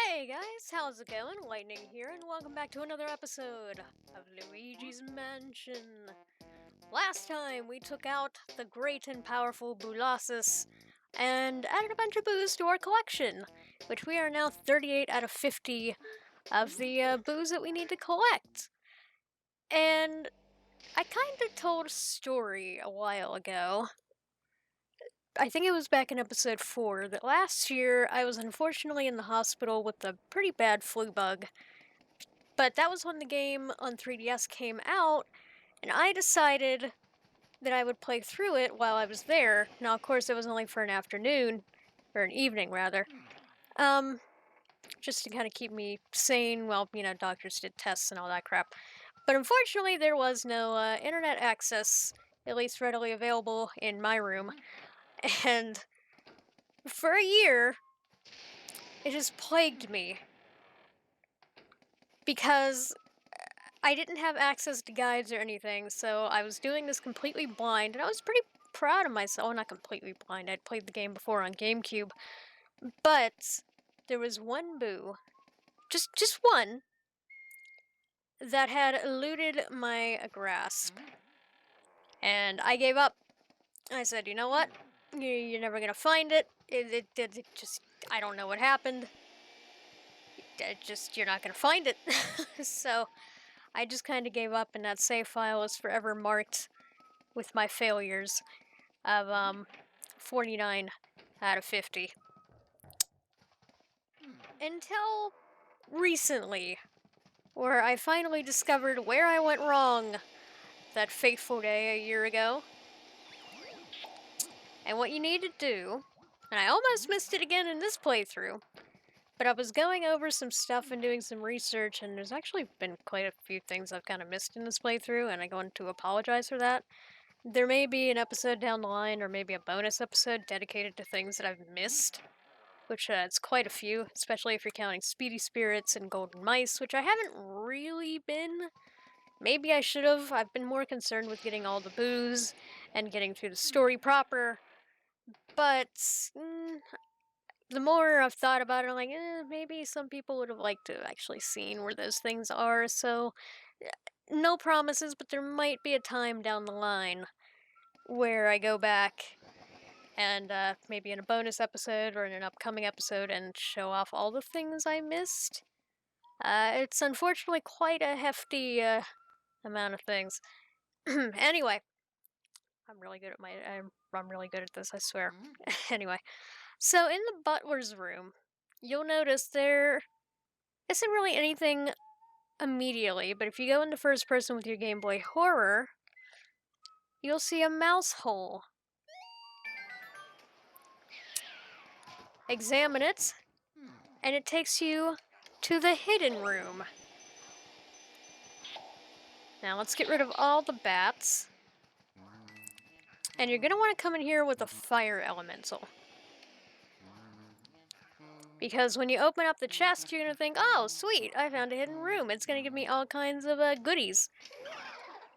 Hey guys, how's it going? Lightning here, and welcome back to another episode of Luigi's Mansion. Last time we took out the great and powerful Boolossus and added a bunch of boos to our collection, which we are now 38 out of 50 of the boos that we need to collect. And I kind of told a story a while ago. I think it was back in episode 4 that last year I was unfortunately in the hospital with a pretty bad flu bug. But that was when the game on 3DS came out, and I decided that I would play through it while I was there. Now, of course, it was only for an afternoon, or an evening rather, just to kind of keep me sane while, doctors did tests and all that crap. But unfortunately, there was no internet access, at least readily available in my room. And for a year, it just plagued me. Because I didn't have access to guides or anything, so I was doing this completely blind, and I was pretty proud of myself. Well, not completely blind, I'd played the game before on GameCube. But there was one boo, just one, that had eluded my grasp. And I gave up. I said, you know what? You're never gonna find it. It just, I don't know what happened. You're not gonna find it. So I just kind of gave up, and that save file is forever marked with my failures of 49 out of 50. Until recently, where I finally discovered where I went wrong that fateful day a year ago. And what you need to do, and I almost missed it again in this playthrough, but I was going over some stuff and doing some research, and there's actually been quite a few things I've kind of missed in this playthrough, and I want to apologize for that. There may be an episode down the line, or maybe a bonus episode dedicated to things that I've missed, which it's quite a few, especially if you're counting Speedy Spirits and Golden Mice, which I haven't really been. Maybe I should have. I've been more concerned with getting all the boos and getting through the story proper, but the more I've thought about it, I'm like, maybe some people would have liked to have actually seen where those things are, so no promises, but there might be a time down the line where I go back and maybe in a bonus episode or in an upcoming episode and show off all the things I missed. It's unfortunately quite a hefty amount of things. Anyway, I'm really good at this, I swear. Anyway, so in the butler's room, you'll notice there isn't really anything immediately, but if you go into first person with your Game Boy Horror, you'll see a mouse hole. Examine it, and it takes you to the hidden room. Now let's get rid of all the bats. And you're going to want to come in here with a fire elemental. Because when you open up the chest, you're going to think, oh, sweet, I found a hidden room. It's going to give me all kinds of goodies.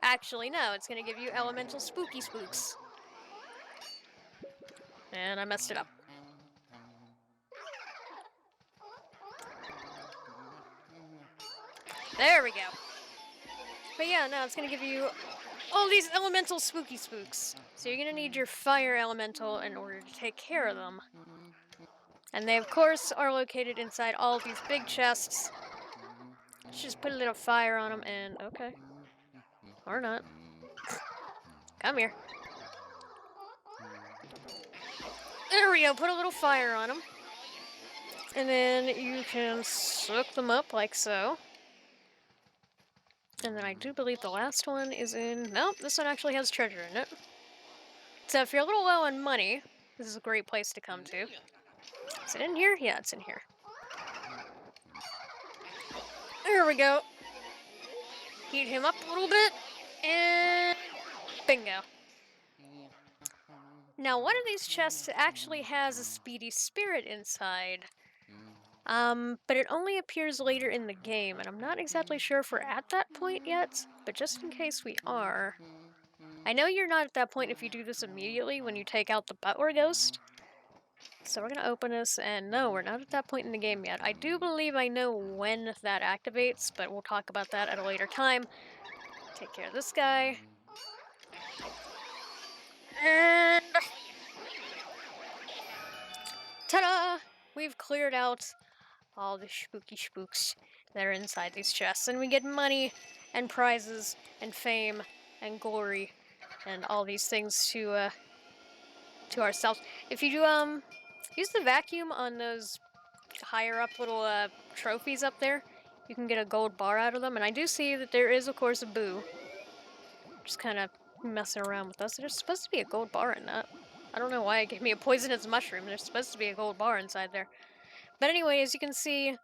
Actually, no, it's going to give you elemental spooky spooks. And I messed it up. There we go. But yeah, no, it's going to give you all these elemental spooky spooks. So you're going to need your fire elemental in order to take care of them. And they, of course, are located inside all of these big chests. Let's just put a little fire on them and... okay. Or not. Come here. There we go, put a little fire on them. And then you can soak them up like so. And then I do believe the last one is in... nope, this one actually has treasure in it. So if you're a little low on money, this is a great place to come to. Is it in here? Yeah, it's in here. There we go. Heat him up a little bit, and bingo. Now, one of these chests actually has a Speedy Spirit inside. But it only appears later in the game, and I'm not exactly sure if we're at that point yet, but just in case we are. I know you're not at that point if you do this immediately when you take out the butler ghost, So we're gonna open this, and no, we're not at that point in the game yet. I do believe I know when that activates, but we'll talk about that at a later time. Take care of this guy. And ta-da! We've cleared out all the spooky spooks that are inside these chests, and we get money and prizes and fame and glory and all these things to ourselves. If you use the vacuum on those higher up little trophies up there, you can get a gold bar out of them. And I do see that there is, of course, a boo just kind of messing around with us. There's supposed to be a gold bar in that. I don't know why it gave me a poisonous mushroom. There's supposed to be a gold bar inside there. But anyway, as you can see,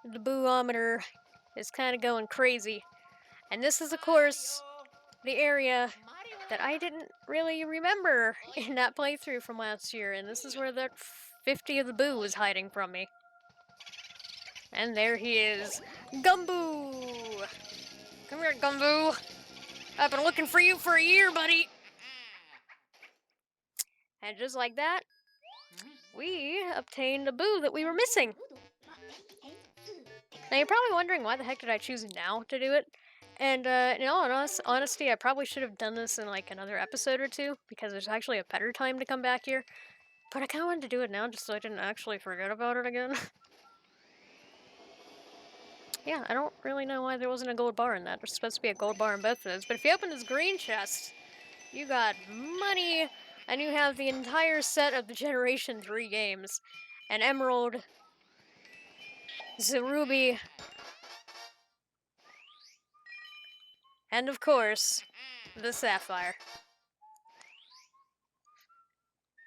the boometer is kind of going crazy. And this is, of course, the area that I didn't really remember in that playthrough from last year. And this is where that 50 of the boo was hiding from me. And there he is. Gumboo! Come here, Gumboo. I've been looking for you for a year, buddy. And just like that, we obtained a boo that we were missing. Now, you're probably wondering, why the heck did I choose now to do it? And in all honesty, I probably should have done this in like another episode or two, because there's actually a better time to come back here. But I kind of wanted to do it now just so I didn't actually forget about it again. Yeah, I don't really know why there wasn't a gold bar in that. There's supposed to be a gold bar in both of those. But if you open this green chest, you got money, and you have the entire set of the Generation 3 games. An emerald, the ruby, and of course, the sapphire.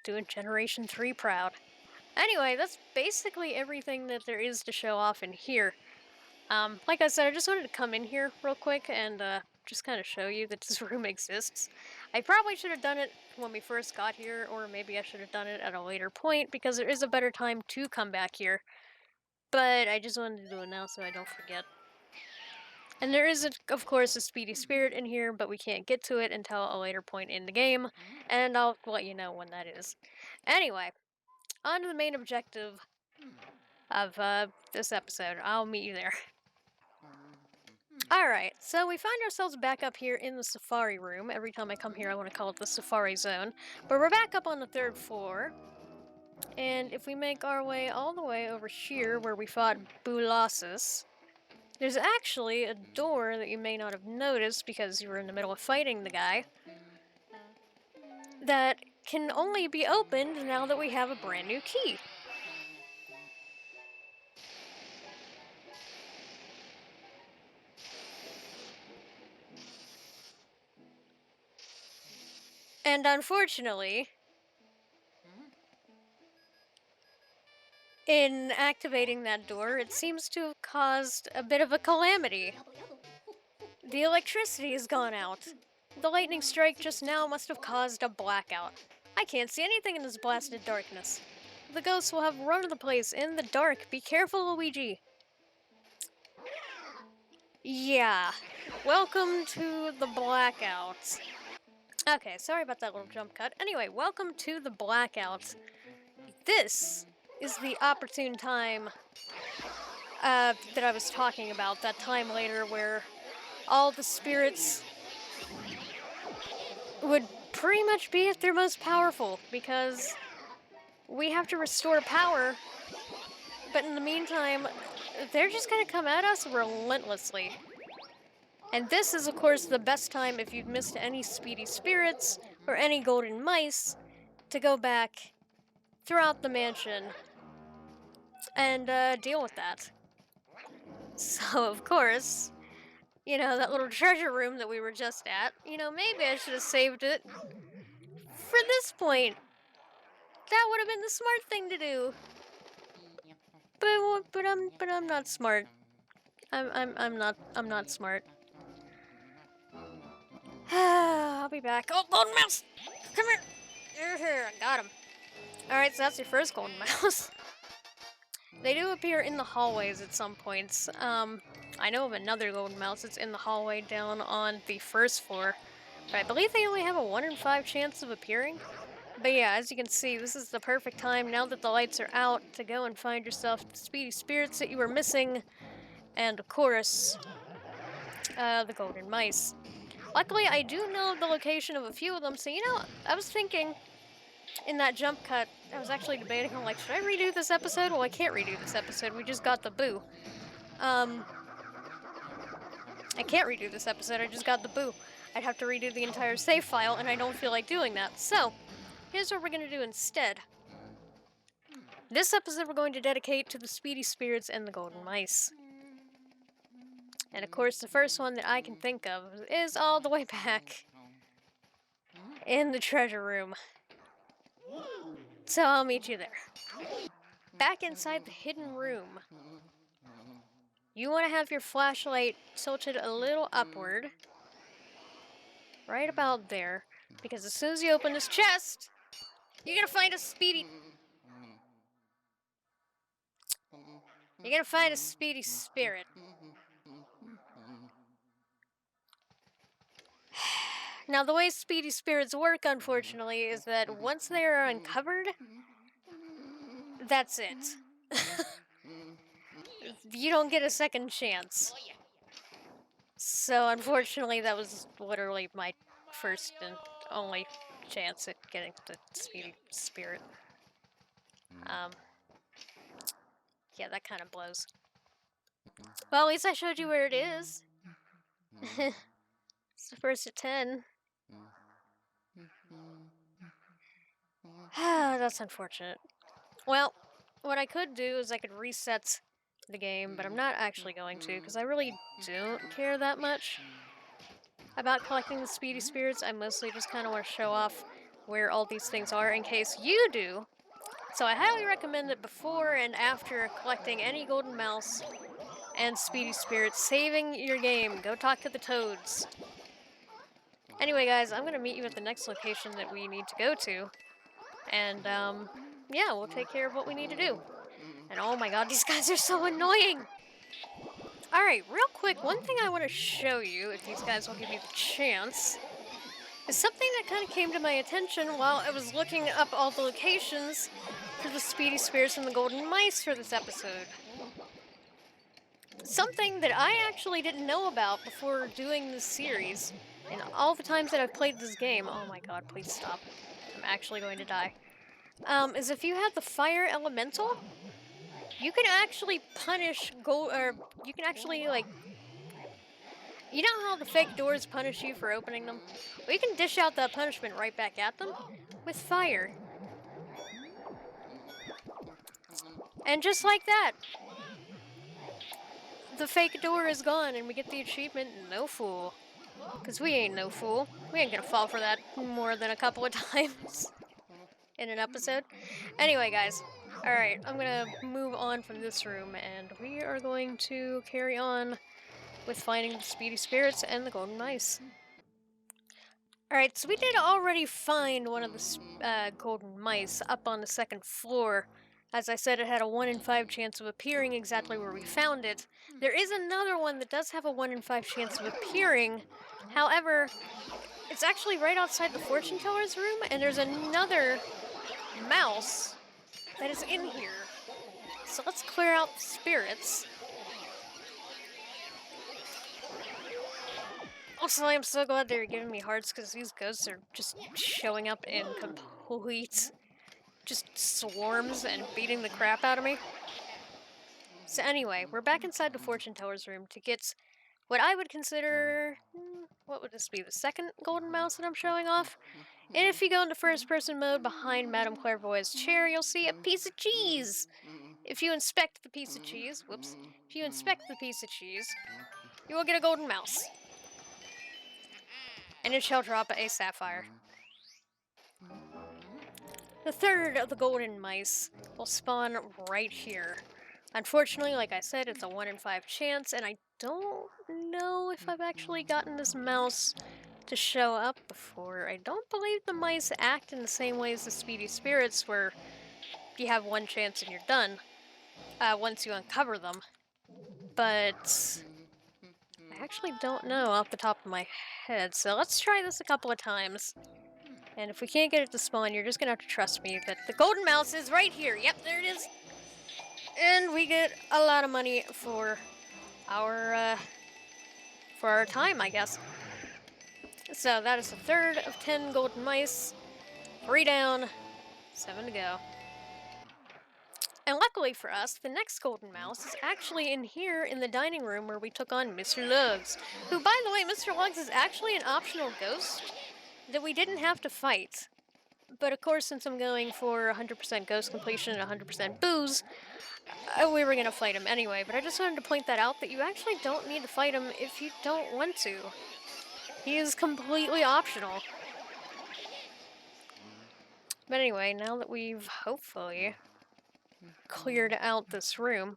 Doing Generation 3 proud. Anyway, that's basically everything that there is to show off in here. Like I said, I just wanted to come in here real quick and just kind of show you that this room exists. I probably should have done it when we first got here, or maybe I should have done it at a later point, because there is a better time to come back here. But I just wanted to do it now so I don't forget. And there is, of course, a Speedy Spirit in here, but we can't get to it until a later point in the game, and I'll let you know when that is. Anyway, on to the main objective of this episode. I'll meet you there. Alright, so we find ourselves back up here in the Safari Room. Every time I come here, I want to call it the Safari Zone. But we're back up on the 3rd floor. And if we make our way all the way over here where we fought Boolossus, there's actually a door that you may not have noticed because you were in the middle of fighting the guy, that can only be opened now that we have a brand new key. And unfortunately, in activating that door, it seems to have caused a bit of a calamity. The electricity has gone out. The lightning strike just now must have caused a blackout. I can't see anything in this blasted darkness. The ghosts will have run the place in the dark. Be careful, Luigi. Yeah. Welcome to the Blackouts. Okay, sorry about that little jump cut. Anyway, welcome to the Blackouts. This is the opportune time that I was talking about. That time later where all the spirits would pretty much be at their most powerful, because we have to restore power, but in the meantime, they're just gonna come at us relentlessly. And this is, of course, the best time, if you've missed any Speedy Spirits or any golden mice, to go back throughout the mansion and deal with that. So, of course, you know, that little treasure room that we were just at, you know, maybe I should have saved it for this point. That would have been the smart thing to do. But I'm not smart. I'm not smart. I'll be back. Oh, golden mouse! Come here! You're here. I got him. Alright, so that's your first golden mouse. They do appear in the hallways at some points. I know of another golden mouse that's in the hallway down on the 1st floor, but I believe they only have a 1 in 5 chance of appearing. But yeah, as you can see, this is the perfect time, now that the lights are out, to go and find yourself the Speedy Spirits that you were missing, and of course, the golden mice. Luckily, I do know the location of a few of them, so you know, I was thinking in that jump cut, I was actually debating, I'm like, should I redo this episode? Well, I can't redo this episode, we just got the boo. I can't redo this episode, I just got the boo. I'd have to redo the entire save file, and I don't feel like doing that. So, here's what we're gonna do instead. This episode we're going to dedicate to the Speedy Spirits and the Golden Mice. And of course, the first one that I can think of is all the way back in the treasure room. So I'll meet you there. Back inside the hidden room, you want to have your flashlight tilted a little upward. Right about there. Because as soon as you open this chest, you're gonna find a Speedy... You're gonna find a Speedy Spirit. Now, the way Speedy Spirits work, unfortunately, is that once they are uncovered, that's it. You don't get a second chance. So, unfortunately, that was literally my first and only chance at getting the Speedy Spirit. Yeah, that kind of blows. Well, at least I showed you where it is. It's the first of 10. That's unfortunate. Well, what I could do is I could reset the game, but I'm not actually going to, because I really don't care that much about collecting the Speedy Spirits. I mostly just kind of want to show off where all these things are in case you do. So I highly recommend that before and after collecting any Golden Mouse and Speedy Spirits, saving your game, go talk to the toads. Anyway, guys, I'm going to meet you at the next location that we need to go to. And, yeah, we'll take care of what we need to do. And oh my god, these guys are so annoying! Alright, real quick, one thing I want to show you, if these guys will give me the chance, is something that kind of came to my attention while I was looking up all the locations for the Speedy Spirits and the Golden Mice for this episode. Something that I actually didn't know about before doing this series, and all the times that I've played this game, oh my god, please stop. I'm actually going to die. Is if you have the Fire Elemental, you can actually punish you can actually, like, you know how the fake doors punish you for opening them? Well, you can dish out that punishment right back at them with fire. And just like that, the fake door is gone and we get the achievement, No Fool. Because we ain't no fool. We ain't gonna fall for that more than a couple of times in an episode. Anyway, guys. Alright, I'm gonna move on from this room, and we are going to carry on with finding the Speedy Spirits and the Golden Mice. Alright, so we did already find one of the Golden Mice up on the second floor. As I said, it had a 1 in 5 chance of appearing exactly where we found it. There is another one that does have a 1 in 5 chance of appearing. However, it's actually right outside the fortune teller's room, and there's another mouse that is in here. So let's clear out the spirits. Also, I'm so glad they were giving me hearts, because these ghosts are just showing up in complete just swarms and beating the crap out of me. So anyway, we're back inside the fortune teller's room to get what I would consider, what would this be, the second golden mouse that I'm showing off? And if you go into first person mode behind Madame Clairvoyant's chair, you'll see a piece of cheese. If you inspect the piece of cheese, if you inspect the piece of cheese, you will get a golden mouse. And it shall drop a sapphire. The third of the golden mice will spawn right here. Unfortunately, like I said, it's a 1 in 5 chance, and I don't know if I've actually gotten this mouse to show up before. I don't believe the mice act in the same way as the Speedy Spirits, where you have 1 chance and you're done, once you uncover them. But I actually don't know off the top of my head, so let's try this a couple of times. And if we can't get it to spawn, you're just gonna have to trust me that the golden mouse is right here. Yep, there it is. And we get a lot of money for our time, I guess. So that is a third of 10 golden mice. 3 down, 7 to go. And luckily for us, the next golden mouse is actually in here in the dining room where we took on Mr. Lugs. Who, by the way, Mr. Lugs is actually an optional ghost that we didn't have to fight. But of course, since I'm going for 100% ghost completion and 100% booze, we were going to fight him anyway. But I just wanted to point that out, that you actually don't need to fight him if you don't want to. He is completely optional. But anyway, now that we've hopefully cleared out this room,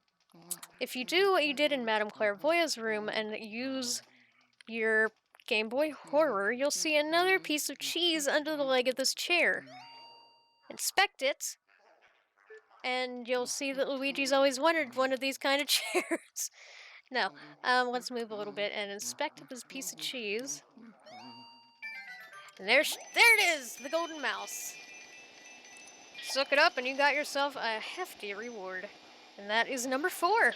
if you do what you did in Madame Clairvoyant's room and use your Game Boy Horror, you'll see another piece of cheese under the leg of this chair. Inspect it, and you'll see that Luigi's always wanted one of these kind of chairs. No, let's move a little bit and inspect this piece of cheese. And there it is, the golden mouse. Suck it up and you got yourself a hefty reward. And that is number 4.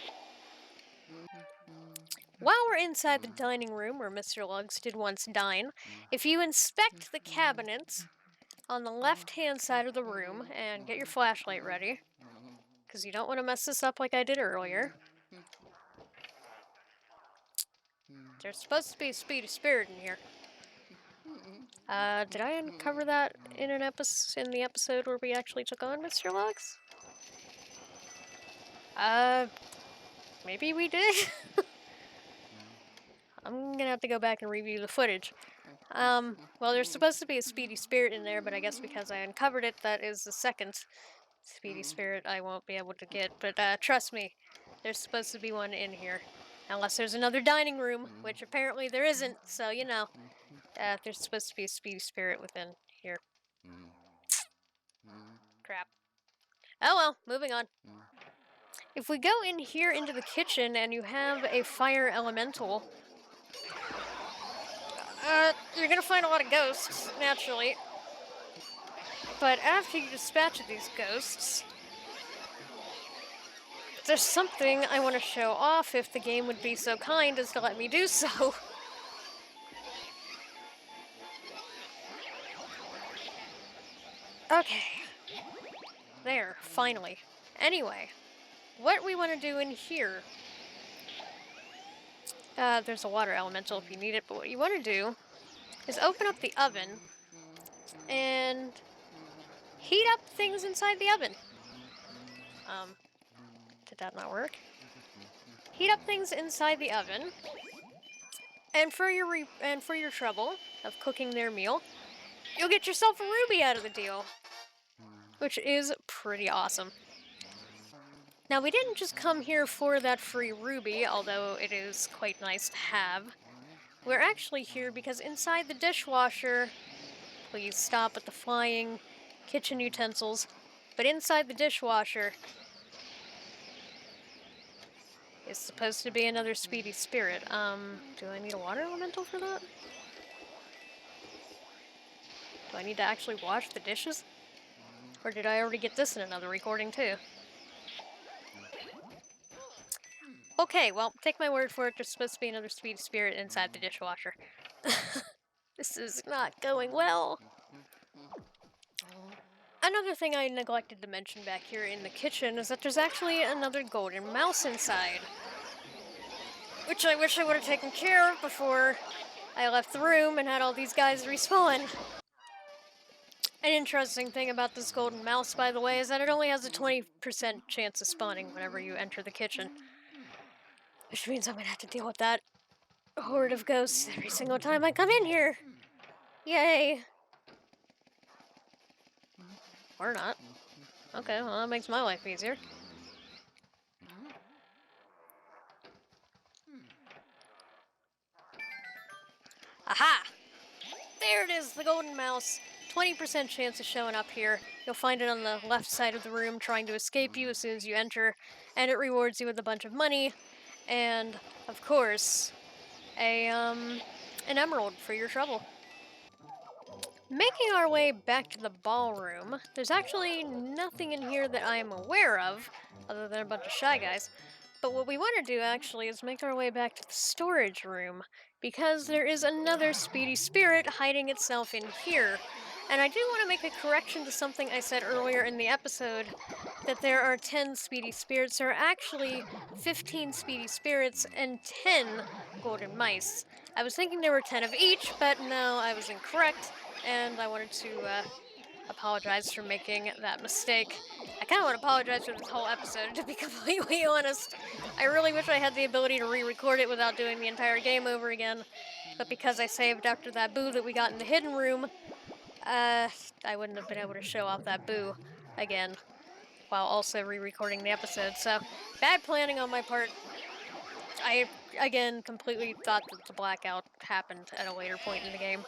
While we're inside the dining room where Mr. Lugs did once dine, if you inspect the cabinet on the left-hand side of the room and get your flashlight ready, because you don't want to mess this up like I did earlier. There's supposed to be a Speedy Spirit in here. Did I uncover that in the episode where we actually took on Mr. Lugs? Maybe we did? I'm gonna have to go back and review the footage. Well, there's supposed to be a Speedy Spirit in there, but I guess because I uncovered it, that is the second Speedy Spirit I won't be able to get. But trust me, there's supposed to be one in here. Unless there's another dining room, which apparently there isn't, so you know. There's supposed to be a Speedy Spirit within here. Crap. Oh well, moving on. If we go in here into the kitchen and you have a fire elemental, you're gonna find a lot of ghosts, naturally. But after you dispatch these ghosts, there's something I want to show off if the game would be so kind as to let me do so. Okay. There, finally. Anyway, what we want to do in here, there's a water elemental if you need it, but what you want to do is open up the oven and heat up things inside the oven. Did that not work? Heat up things inside the oven, and for your trouble of cooking their meal, you'll get yourself a ruby out of the deal, which is pretty awesome. Now, we didn't just come here for that free ruby, although it is quite nice to have. We're actually here because inside the dishwasher, please stop with the flying kitchen utensils, but inside the dishwasher is supposed to be another Speedy Spirit. Do I need a water elemental for that? Do I need to actually wash the dishes? Or did I already get this in another recording too? Okay, well, take my word for it, there's supposed to be another Speedy Spirit inside the dishwasher. This is not going well. Another thing I neglected to mention back here in the kitchen is that there's actually another golden mouse inside, which I wish I would have taken care of before I left the room and had all these guys respawn. An interesting thing about this golden mouse, by the way, is that it only has a 20% chance of spawning whenever you enter the kitchen. Which means I'm gonna have to deal with that horde of ghosts every single time I come in here. Yay. Or not. Okay, well, that makes my life easier. Aha! There it is, the golden mouse. 20% chance of showing up here. You'll find it on the left side of the room trying to escape you as soon as you enter, and it rewards you with a bunch of money, and, of course, an emerald for your trouble. Making our way back to the ballroom, there's actually nothing in here that I am aware of, other than a bunch of shy guys. But what we want to do actually is make our way back to the storage room, because there is another Speedy Spirit hiding itself in here. And I do want to make a correction to something I said earlier in the episode, that there are 10 Speedy Spirits. There are actually 15 Speedy Spirits and 10 golden mice. I was thinking there were 10 of each, but no, I was incorrect, and I wanted to apologize for making that mistake. I kind of want to apologize for this whole episode, to be completely honest. I really wish I had the ability to re-record it without doing the entire game over again, but because I saved after that boo that we got in the hidden room, I wouldn't have been able to show off that boo again while also re-recording the episode, so bad planning on my part. I, again, completely thought that the blackout happened at a later point in the game.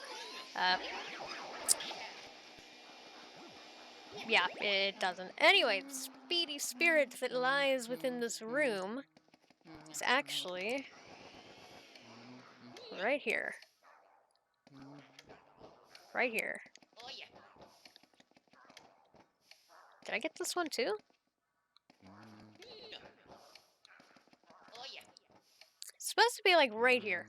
Yeah, it doesn't. Anyway, the Speedy Spirit that lies within this room is actually right here. Right here. Did I get this one too? It's supposed to be like right here.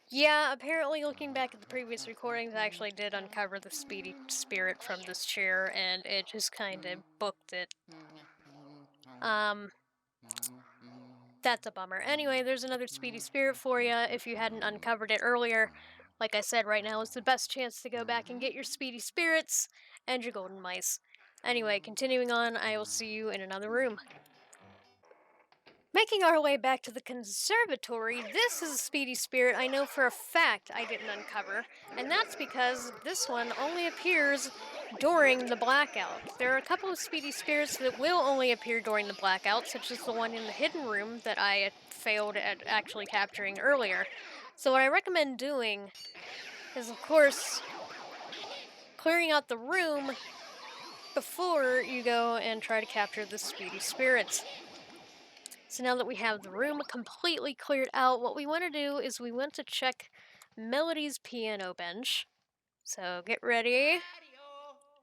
Yeah, apparently looking back at the previous recordings, I actually did uncover the Speedy Spirit from this chair, and it just kind of booked it. That's a bummer. Anyway, there's another Speedy Spirit for you if you hadn't uncovered it earlier. Like I said, right now is the best chance to go back and get your Speedy Spirits and your golden mice. Anyway, continuing on, I will see you in another room. Making our way back to the conservatory, this is a Speedy Spirit I know for a fact I didn't uncover, and that's because this one only appears during the blackout. There are a couple of Speedy Spirits that will only appear during the blackout, such as the one in the hidden room that I failed at actually capturing earlier. So what I recommend doing is, of course, clearing out the room before you go and try to capture the Speedy Spirits. So now that we have the room completely cleared out, what we want to do is we want to check Melody's piano bench. So get ready.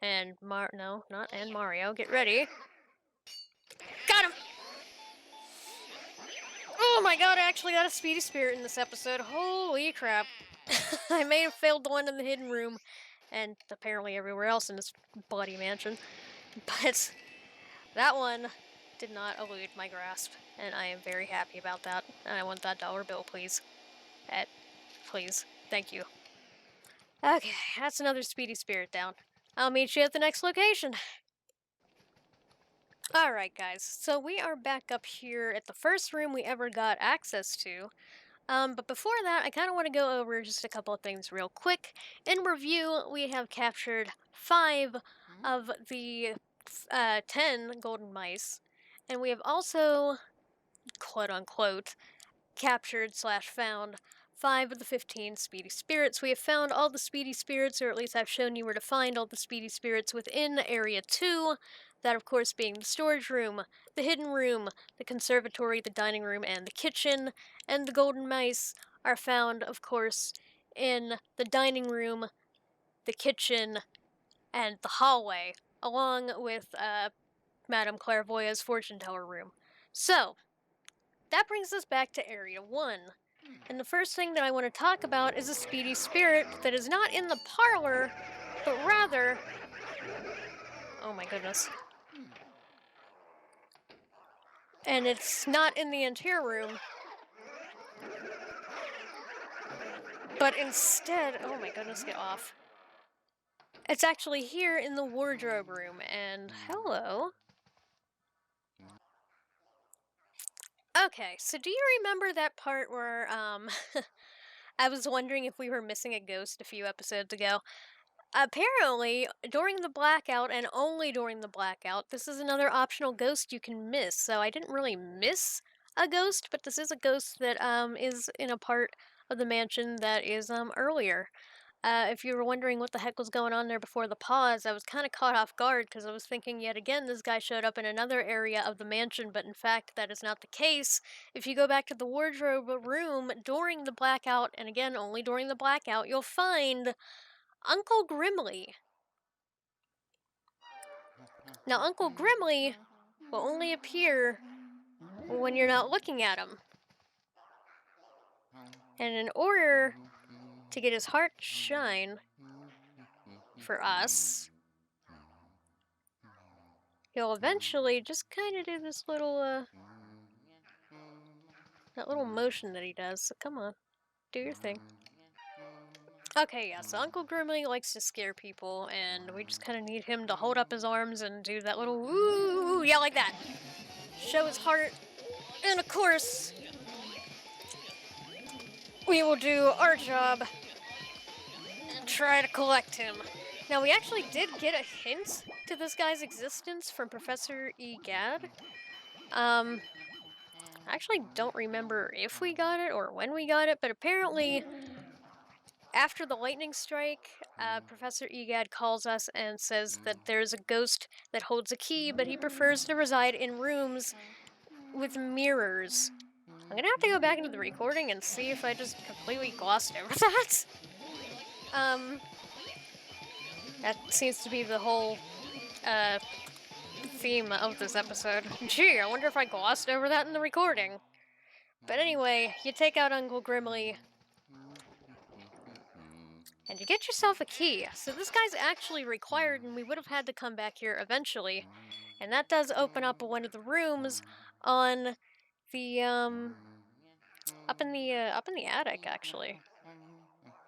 And no, not and Mario. Get ready. Got him! Oh my god, I actually got a Speedy Spirit in this episode. Holy crap. I may have failed the one in the hidden room, and apparently everywhere else in this bloody mansion. But that one did not elude my grasp, and I am very happy about that. And I want that dollar bill, please. Please. Thank you. Okay, that's another Speedy Spirit down. I'll meet you at the next location. Alright, guys, so we are back up here at the first room we ever got access to. But before that, I kind of want to go over just a couple of things real quick. In review, we have captured 5 of the 10 golden mice, and we have also, quote-unquote, captured / found 5 of the 15 Speedy Spirits. We have found all the Speedy Spirits, or at least I've shown you where to find all the Speedy Spirits within Area 2, that of course being the storage room, the hidden room, the conservatory, the dining room, and the kitchen, and the golden mice are found, of course, in the dining room, the kitchen, and the hallway, along with Madame Clairvoyant's fortune teller room. So, that brings us back to Area 1. And the first thing that I want to talk about is a Speedy Spirit that is not in the parlor, but rather... Oh my goodness. And it's not in the interior room, but instead... Oh my goodness, get off. It's actually here in the wardrobe room, and hello. Okay, so do you remember that part where, I was wondering if we were missing a ghost a few episodes ago? Apparently, during the blackout, and only during the blackout, this is another optional ghost you can miss. So I didn't really miss a ghost, but this is a ghost that is in a part of the mansion that is earlier. If you were wondering what the heck was going on there before the pause, I was kind of caught off guard because I was thinking yet again this guy showed up in another area of the mansion, but in fact that is not the case. If you go back to the wardrobe room during the blackout, and again only during the blackout, you'll find Uncle Grimly. Now, Uncle Grimly will only appear when you're not looking at him. And in order to get his heart to shine for us, he'll eventually just kind of do this little, that little motion that he does. So come on, do your thing. Okay, yeah, so Uncle Grimly likes to scare people, and we just kind of need him to hold up his arms and do that little woo, yeah, like that. Show his heart, and of course, we will do our job and try to collect him. Now, we actually did get a hint to this guy's existence from Professor Egad. I actually don't remember if we got it or when we got it, but apparently after the lightning strike, Professor Egad calls us and says that there's a ghost that holds a key, but he prefers to reside in rooms with mirrors. I'm gonna have to go back into the recording and see if I just completely glossed over that. That seems to be the whole theme of this episode. Gee, I wonder if I glossed over that in the recording. But anyway, you take out Uncle Grimly, and you get yourself a key. So this guy's actually required, and we would have had to come back here eventually. And that does open up one of the rooms on the up in the attic, actually.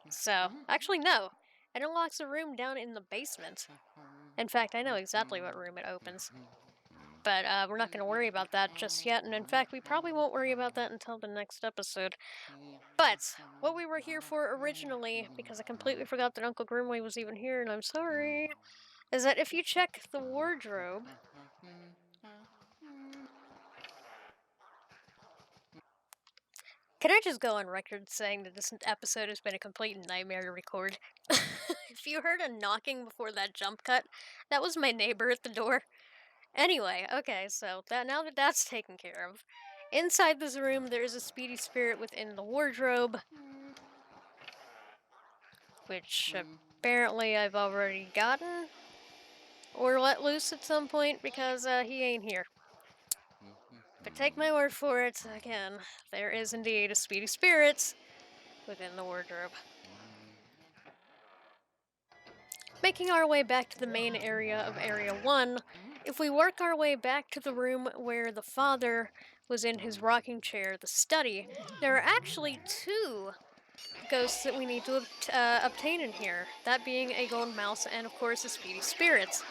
So actually no, it unlocks a room down in the basement. In fact, I know exactly what room it opens. But we're not going to worry about that just yet, and in fact, we probably won't worry about that until the next episode. But what we were here for originally, because I completely forgot that Uncle Grimly was even here, and I'm sorry, is that if you check the wardrobe... Can I just go on record saying that this episode has been a complete nightmare to record? If you heard a knocking before that jump cut, that was my neighbor at the door. Anyway, okay, so now that that's taken care of, inside this room there is a Speedy Spirit within the wardrobe, which apparently I've already gotten or let loose at some point because he ain't here. But take my word for it, again, there is indeed a Speedy Spirit within the wardrobe. Making our way back to the main area of Area 1, if we work our way back to the room where the father was in his rocking chair, the study, there are actually two ghosts that we need to obtain in here, that being a golden mouse and, of course, a Speedy Spirit.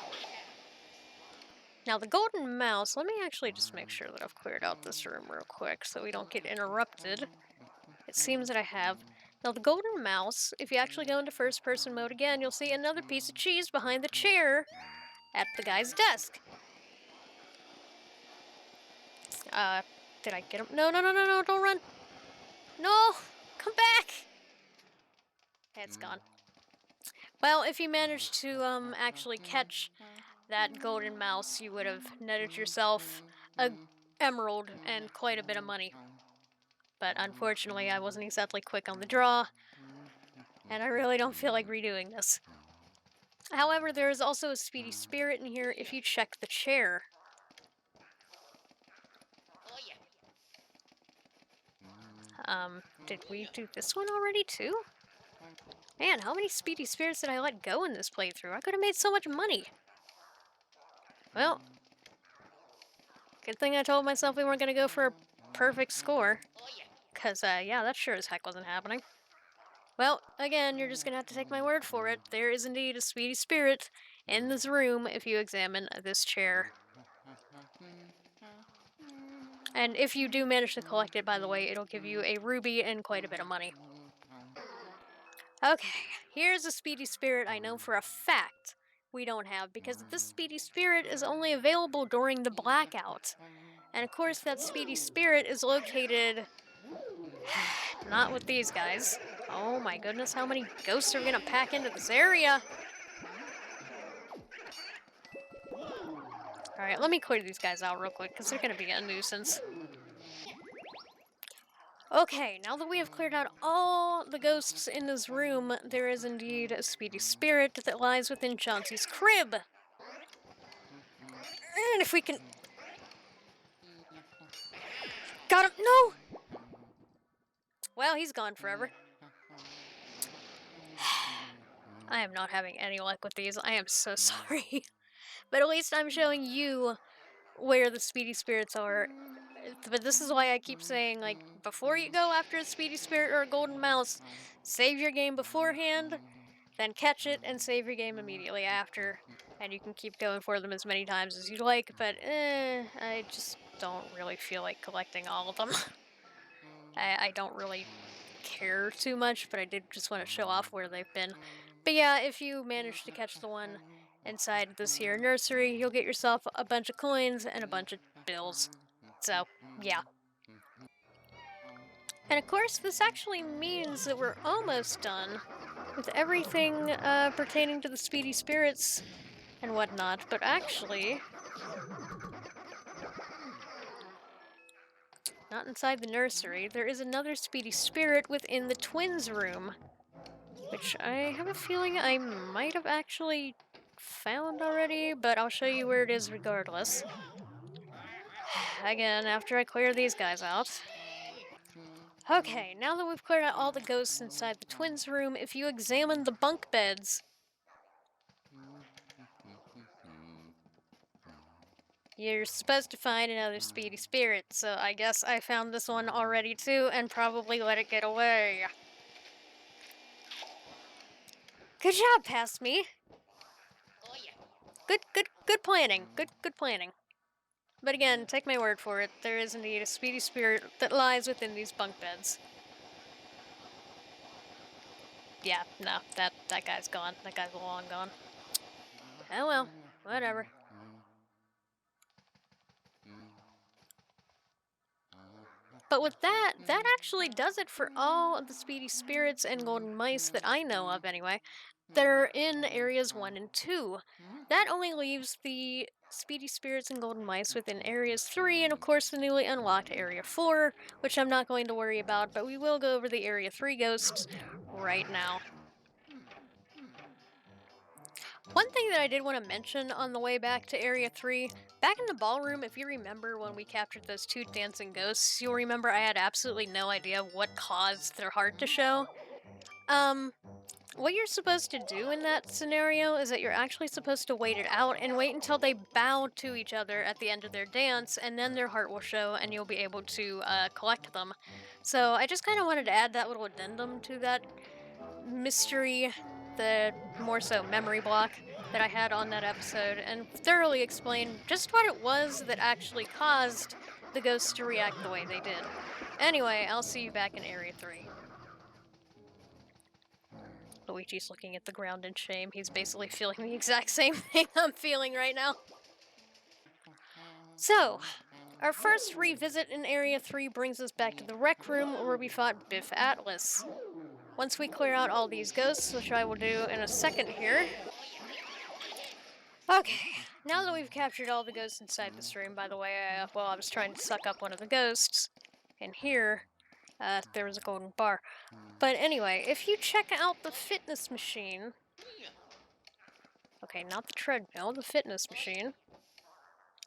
Now, the golden mouse, let me actually just make sure that I've cleared out this room real quick so we don't get interrupted. It seems that I have. Now, the golden mouse, if you actually go into first-person mode again, you'll see another piece of cheese behind the chair at the guy's desk. Did I get him? No, don't run. No, come back. It's gone. Well, if you managed to, actually catch that golden mouse, you would have netted yourself a emerald and quite a bit of money. But unfortunately, I wasn't exactly quick on the draw, and I really don't feel like redoing this. However, there is also a Speedy Spirit in here if you check the chair. Did we do this one already too? Man, how many Speedy Spirits did I let go in this playthrough? I could have made so much money. Well, good thing I told myself we weren't going to go for a perfect score. Because, yeah, that sure as heck wasn't happening. Well, again, you're just going to have to take my word for it. There is indeed a Speedy Spirit in this room if you examine this chair. And if you do manage to collect it, by the way, it'll give you a ruby and quite a bit of money. Okay, here's a Speedy Spirit I know for a fact we don't have, because this Speedy Spirit is only available during the Blackout. And of course, that Speedy Spirit is located... not with these guys. Oh my goodness, how many ghosts are gonna pack into this area? Alright, let me clear these guys out real quick, because they're gonna be a nuisance. Okay, now that we have cleared out all the ghosts in this room, there is indeed a Speedy Spirit that lies within Chauncey's crib. And if we can... Got him! No! Well, he's gone forever. I am not having any luck with these. I am so sorry. But at least I'm showing you where the Speedy Spirits are. But this is why I keep saying, like, before you go after a Speedy Spirit or a Golden Mouse, save your game beforehand, then catch it and save your game immediately after. And you can keep going for them as many times as you like, but I just don't really feel like collecting all of them. I don't really care too much, but I did just want to show off where they've been. But yeah, if you manage to catch the one inside this here nursery, you'll get yourself a bunch of coins and a bunch of bills. So, yeah. And of course, this actually means that we're almost done with everything pertaining to the Speedy Spirits and whatnot, but actually, not inside the nursery. There is another Speedy Spirit within the twins' room, which I have a feeling I might have actually found already, but I'll show you where it is regardless. Again, after I clear these guys out. Okay, now that we've cleared out all the ghosts inside the twins' room, if you examine the bunk beds, you're supposed to find another Speedy Spirit, so I guess I found this one already too, and probably let it get away. Good job, past me. Good planning. Good planning. But again, take my word for it, there is indeed a Speedy Spirit that lies within these bunk beds. Yeah, no, that guy's gone. That guy's long gone. Oh well, whatever. But with that actually does it for all of the Speedy Spirits and Golden Mice that I know of, anyway. They're in areas 1 and 2. That only leaves the Speedy Spirits and Golden Mice within areas 3, and of course the newly unlocked area 4, which I'm not going to worry about, but we will go over the area 3 ghosts right now. One thing that I did want to mention on the way back to Area 3, back in the ballroom, if you remember when we captured those 2 dancing ghosts, you'll remember I had absolutely no idea what caused their heart to show. What you're supposed to do in that scenario is that you're actually supposed to wait it out and wait until they bow to each other at the end of their dance, and then their heart will show and you'll be able to collect them. So I just kind of wanted to add that little addendum to that mystery, the more so memory block that I had on that episode, and thoroughly explain just what it was that actually caused the ghosts to react the way they did. Anyway, I'll see you back in Area 3. Luigi's looking at the ground in shame. He's basically feeling the exact same thing I'm feeling right now. So, our first revisit in Area 3 brings us back to the rec room where we fought Biff Atlas. Once we clear out all these ghosts, which I will do in a second here. Okay, now that we've captured all the ghosts inside this room, by the way, well, I was trying to suck up one of the ghosts, and here, there was a golden bar. But anyway, if you check out the fitness machine... Okay, not the treadmill, the fitness machine.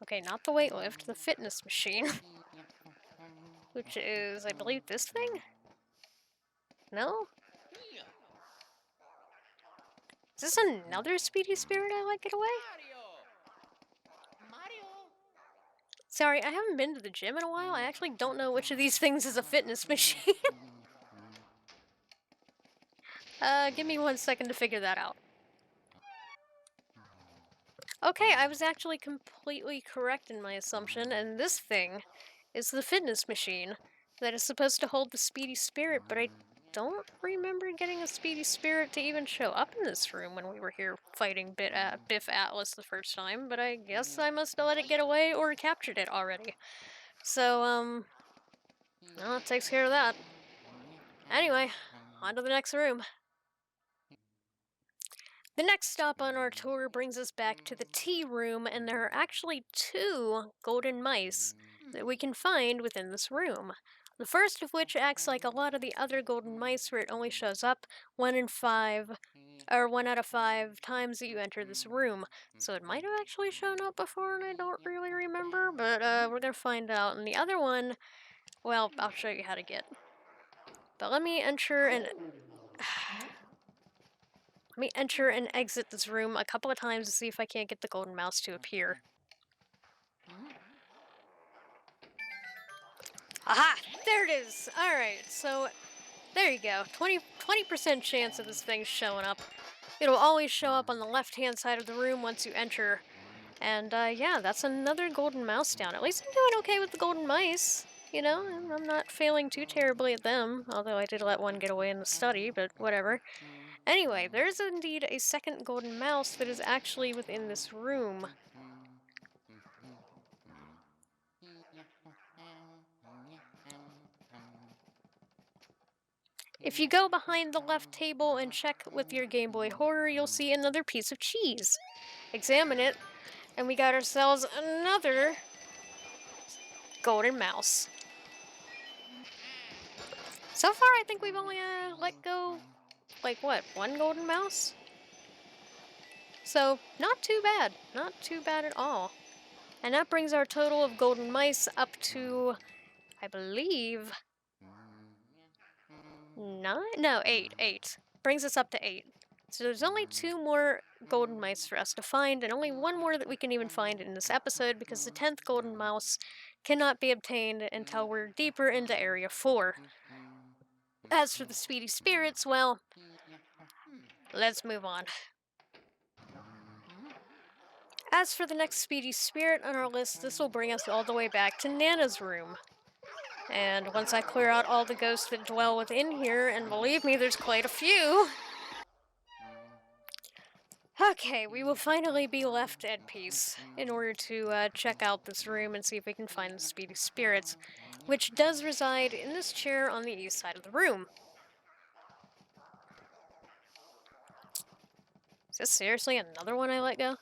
Okay, not the weightlift, the fitness machine. Which is, I believe, this thing? No? Is this another Speedy Spirit I let get away? Sorry, I haven't been to the gym in a while. I actually don't know which of these things is a fitness machine. Give me 1 second to figure that out. Okay, I was actually completely correct in my assumption, and this thing is the fitness machine that is supposed to hold the Speedy Spirit, but I don't remember getting a Speedy Spirit to even show up in this room when we were here fighting Biff Atlas the first time, but I guess I must have let it get away or captured it already. So, well, it takes care of that. Anyway, on to the next room. The next stop on our tour brings us back to the tea room, and there are actually 2 golden mice that we can find within this room. The first of which acts like a lot of the other golden mice, where it only shows up 1 out of 5 times that you enter this room. So it might have actually shown up before, and I don't really remember, but we're gonna find out. And the other one, well, I'll show you how to get. But let me enter and exit this room a couple of times to see if I can't get the golden mouse to appear. Aha! There it is! Alright, so there you go. 20% chance of this thing showing up. It'll always show up on the left-hand side of the room once you enter. And yeah, that's another golden mouse down. At least I'm doing okay with the golden mice. You know, I'm not failing too terribly at them, although I did let one get away in the study, but whatever. Anyway, there is indeed a second golden mouse that is actually within this room. If you go behind the left table and check with your Game Boy Horror, you'll see another piece of cheese. Examine it, and we got ourselves another golden mouse. So far, I think we've only let go, like, what, one golden mouse? So, not too bad. Not too bad at all. And that brings our total of golden mice up to, I believe, 9? No, 8. 8. Brings us up to 8. So there's only 2 more golden mice for us to find, and only 1 more that we can even find in this episode, because the 10th golden mouse cannot be obtained until we're deeper into Area 4. As for the Speedy Spirits, well, let's move on. As for the next Speedy Spirit on our list, this will bring us all the way back to Nana's room. And once I clear out all the ghosts that dwell within here, and believe me, there's quite a few, okay, we will finally be left at peace in order to check out this room and see if we can find the Speedy Spirits, which does reside in this chair on the east side of the room. Is this seriously another one I let go?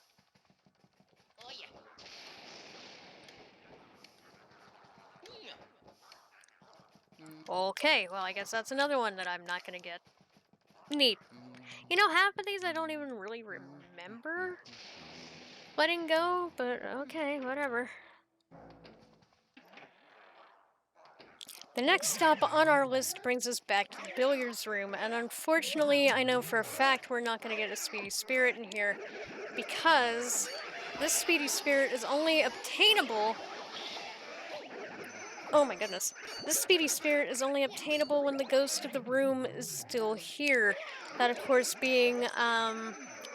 Okay, well, I guess that's another one that I'm not gonna get. Neat. You know, half of these I don't even really remember letting go, but okay, whatever. The next stop on our list brings us back to the Billiards Room, and unfortunately, I know for a fact we're not going to get a Speedy Spirit in here, because this Speedy Spirit is only obtainable... Oh my goodness. This Speedy Spirit is only obtainable when the ghost of the room is still here. That, of course, being,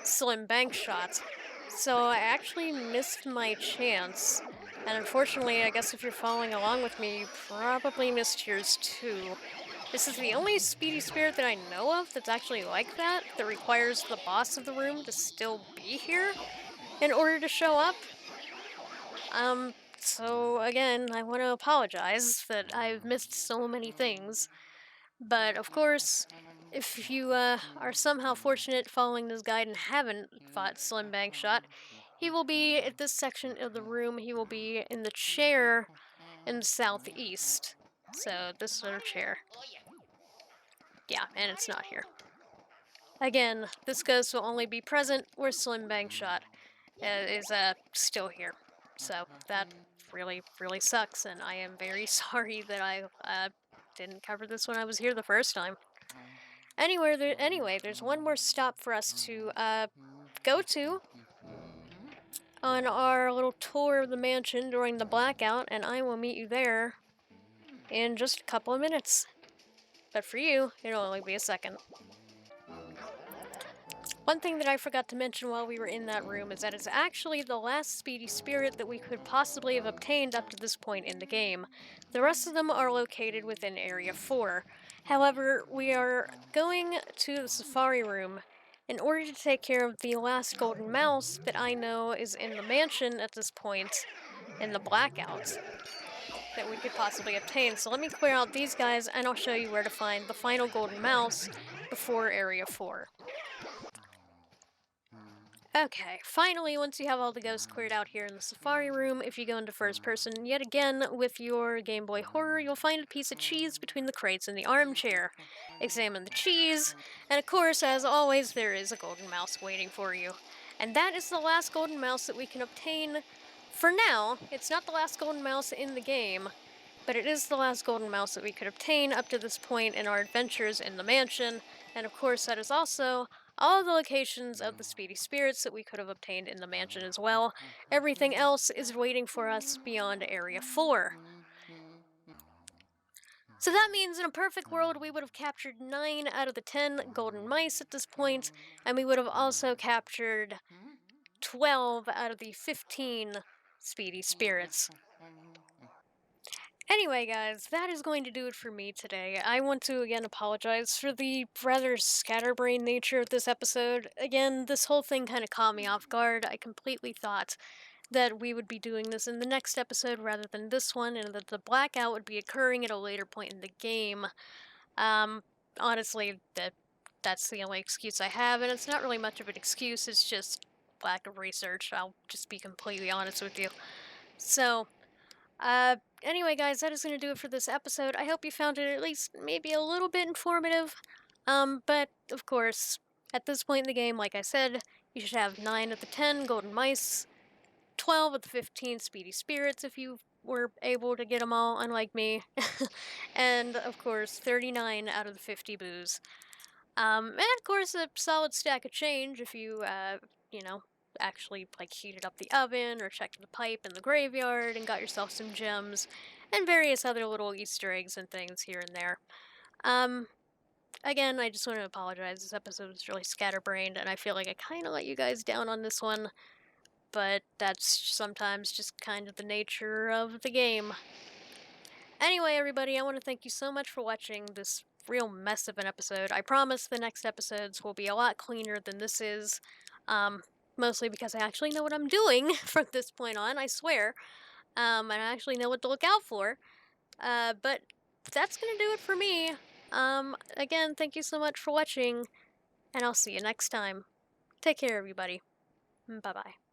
Slim Bankshot. So I actually missed my chance. And unfortunately, I guess if you're following along with me, you probably missed yours too. This is the only Speedy Spirit that I know of that's actually like that requires the boss of the room to still be here in order to show up. So again, I want to apologize that I've missed so many things. But of course, if you are somehow fortunate following this guide and haven't fought Slim Bankshot, he will be at this section of the room. He will be in the chair in the southeast. So this little chair. Yeah, and it's not here. Again, this ghost will only be present where Slim Bankshot is still here. So that really, really sucks, and I am very sorry that I didn't cover this when I was here the first time. Anyway, there's one more stop for us to go to on our little tour of the mansion during the blackout, and I will meet you there in just a couple of minutes. But for you, it'll only be a second. One thing that I forgot to mention while we were in that room is that it's actually the last Speedy Spirit that we could possibly have obtained up to this point in the game. The rest of them are located within Area 4. However, we are going to the Safari Room in order to take care of the last golden mouse that I know is in the mansion at this point in the Blackouts that we could possibly obtain. So let me clear out these guys and I'll show you where to find the final golden mouse before Area 4. Okay, finally, once you have all the ghosts cleared out here in the safari room, if you go into first person yet again with your Game Boy Horror, you'll find a piece of cheese between the crates in the armchair. Examine the cheese, and of course, as always, there is a golden mouse waiting for you. And that is the last golden mouse that we can obtain for now. It's not the last golden mouse in the game, but it is the last golden mouse that we could obtain up to this point in our adventures in the mansion, and of course that is also all the locations of the Speedy Spirits that we could have obtained in the mansion as well. Everything else is waiting for us beyond Area 4. So that means in a perfect world we would have captured 9 out of the 10 golden mice at this point, and we would have also captured 12 out of the 15 Speedy Spirits. Anyway, guys, that is going to do it for me today. I want to again apologize for the rather scatterbrained nature of this episode. Again, this whole thing kind of caught me off guard. I completely thought that we would be doing this in the next episode rather than this one, and that the blackout would be occurring at a later point in the game. Um, Honestly, that's the only excuse I have, and it's not really much of an excuse. It's just lack of research. I'll just be completely honest with you. So, anyway, guys, that is going to do it for this episode. I hope you found it at least maybe a little bit informative. But of course, at this point in the game, like I said, you should have 9 of the 10 golden mice, 12 of the 15 speedy spirits if you were able to get them all, unlike me, and of course, 39 out of the 50 boos. And of course, a solid stack of change if you, you know, actually like heated up the oven or checked the pipe in the graveyard and got yourself some gems and various other little Easter eggs and things here and there. Um, Again, I just want to apologize. This episode was really scatterbrained, and I feel like I kind of let you guys down on this one, but that's sometimes just kind of the nature of the game. Anyway, everybody, I want to thank you so much for watching this real mess of an episode. I promise the next episodes will be a lot cleaner than this is. Um, Mostly because I actually know what I'm doing from this point on, I swear. And I actually know what to look out for. But that's gonna do it for me. Again, thank you so much for watching, and I'll see you next time. Take care, everybody. Bye bye.